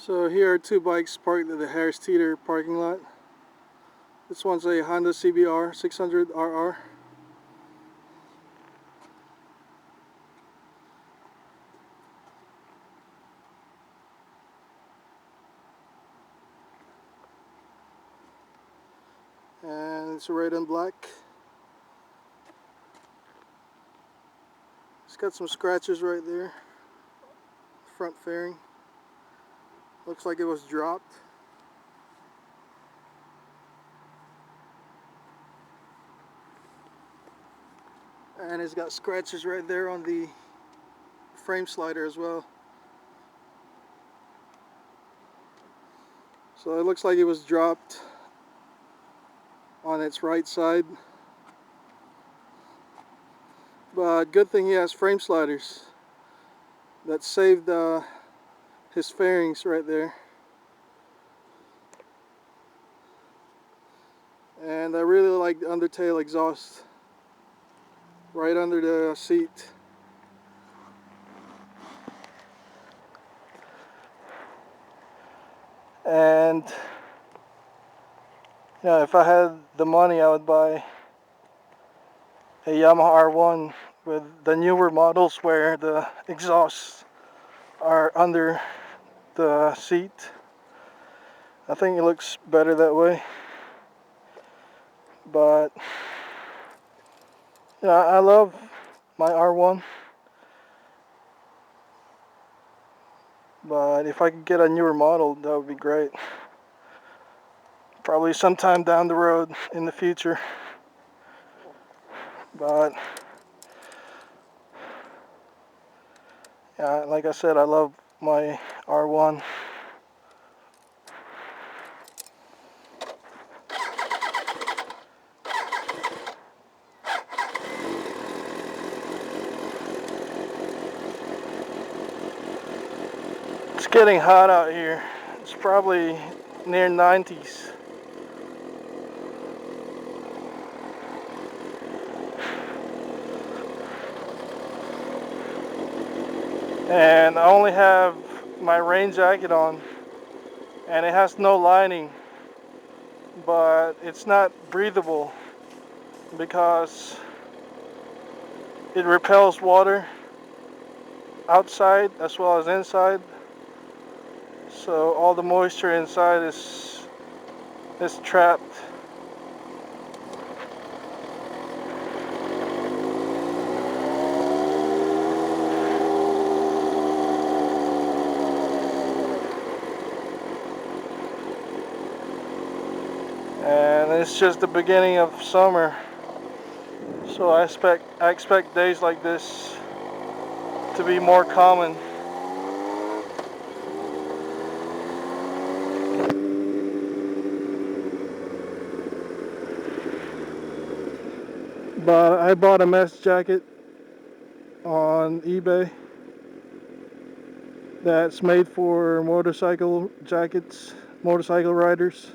So here are two bikes parked at the Harris Teeter parking lot. This one's a Honda CBR 600RR. And it's red and black. It's got some scratches right there. Front fairing. Looks like it was dropped. And it's got scratches right there on the frame slider as well. So it looks like it was dropped on its right side. But good thing he has frame sliders that saved his fairings right there. And I really like the undertail exhaust right under the seat. And yeah, if I had the money, I would buy a Yamaha R1 with the newer models where the exhausts are under the seat. I think it looks better that way. But yeah, I love my R1. But if I could get a newer model, that would be great. Probably sometime down the road in the future. But yeah, like I said, I love my R1. It's getting hot out here. It's probably near 90s. And I only have my rain jacket on, and it has no lining, but it's not breathable because it repels water outside as well as inside. So all the moisture inside is trapped. And it's just the beginning of summer. So I expect days like this to be more common. But I bought a mesh jacket on eBay that's made for motorcycle jackets, motorcycle riders.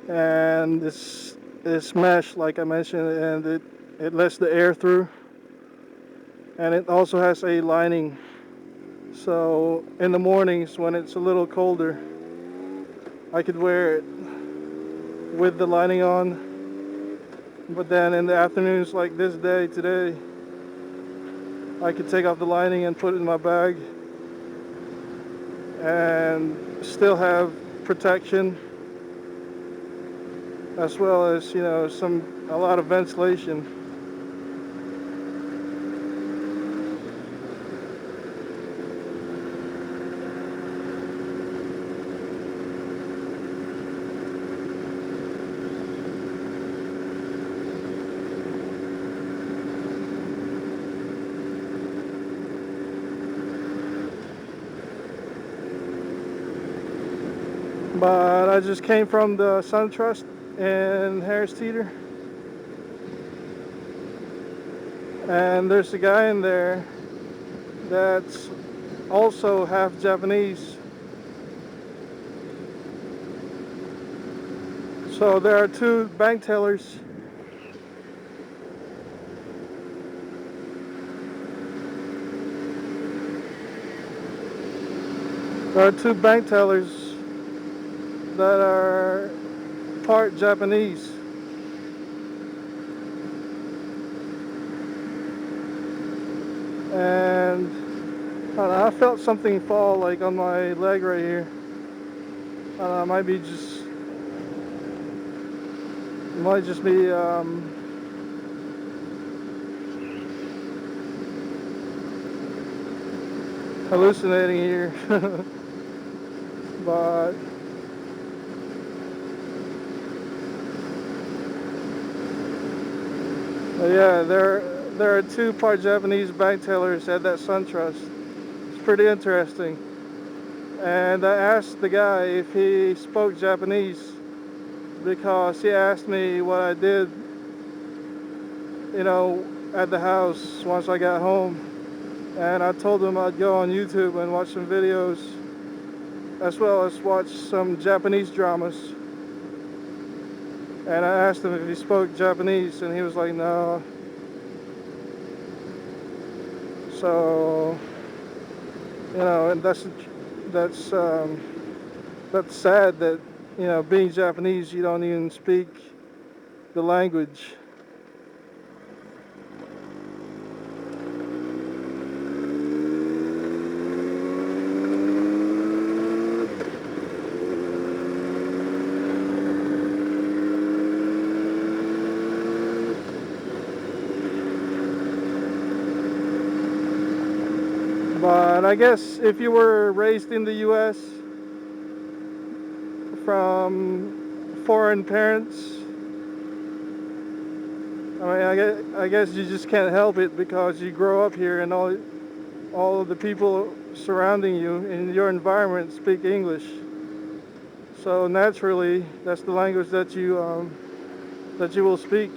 And it's mesh, like I mentioned, and it lets the air through. And it also has a lining. So in the mornings when it's a little colder, I could wear it with the lining on. But then in the afternoons like this day today, I could take off the lining and put it in my bag and still have protection, as well as, you know, a lot of ventilation. But I just came from the SunTrust in Harris Teeter, and there's a guy in there that's also half Japanese. So there are two bank tellers. There are two bank tellers that are part Japanese. And I don't know, I felt something fall like on my leg right here. I don't know, it might just be hallucinating here. but yeah, there are two part Japanese bank tellers at that SunTrust. It's pretty interesting. And I asked the guy if he spoke Japanese because he asked me what I did, at the house once I got home. And I told him I'd go on YouTube and watch some videos, as well as watch some Japanese dramas. And I asked him if he spoke Japanese, and he was like, no. So, and that's sad that, being Japanese, you don't even speak the language. But I guess if you were raised in the US from foreign parents, I guess you just can't help it because you grow up here and all of the people surrounding you in your environment speak English. So naturally, that's the language that you will speak.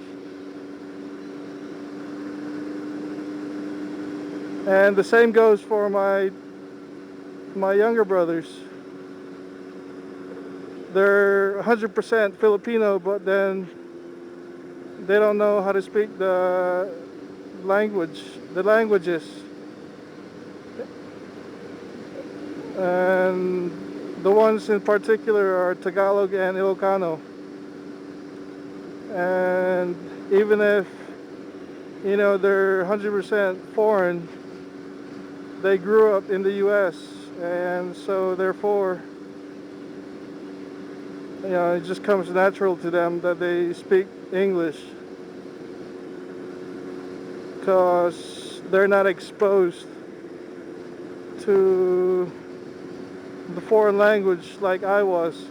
And the same goes for my younger brothers. They're 100% Filipino, but then they don't know how to speak the languages. And the ones in particular are Tagalog and Ilocano. And even if, they're 100% foreign, they grew up in the US, and so therefore, it just comes natural to them that they speak English because they're not exposed to the foreign language like I was.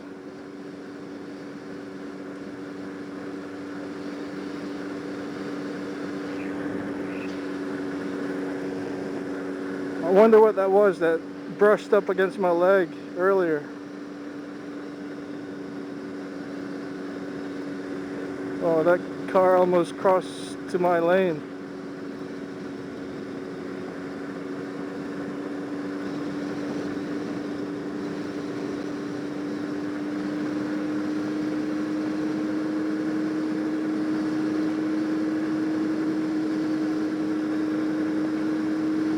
I wonder what that was that brushed up against my leg earlier. Oh, that car almost crossed to my lane.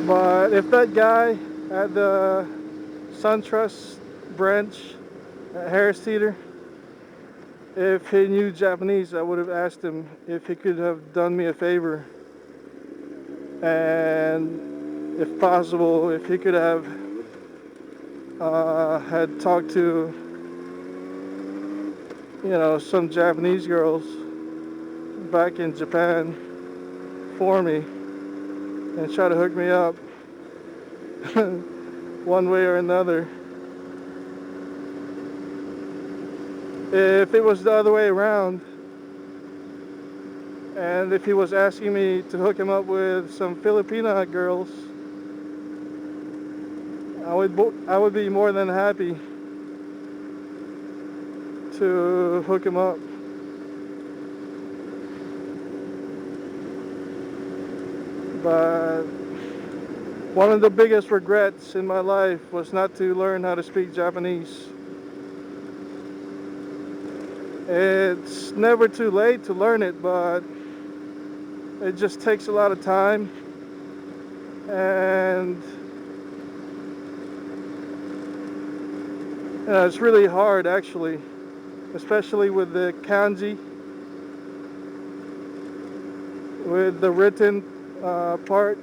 But if that guy at the SunTrust branch at Harris Teeter, if he knew Japanese, I would have asked him if he could have done me a favor, and if possible, if he could have had talked to some Japanese girls back in Japan for me and try to hook me up one way or another. If it was the other way around, and if he was asking me to hook him up with some Filipina girls, I would be more than happy to hook him up. But one of the biggest regrets in my life was not to learn how to speak Japanese. It's never too late to learn it, but it just takes a lot of time, and It's really hard actually, especially with the kanji, with the written part.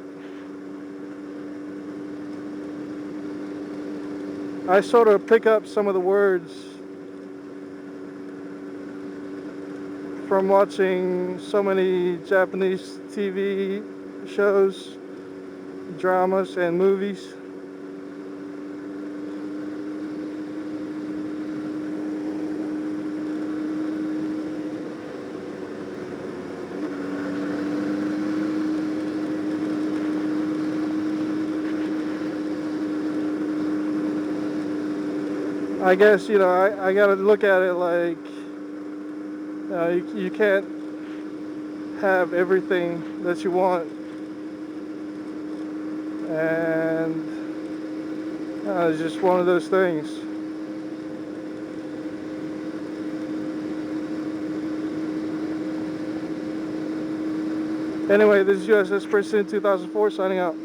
I sort of pick up some of the words from watching so many Japanese TV shows, dramas, and movies. I guess, you know, I gotta look at it like you can't have everything that you want, and it's just one of those things. Anyway, this is USS Princeton 2004 signing out.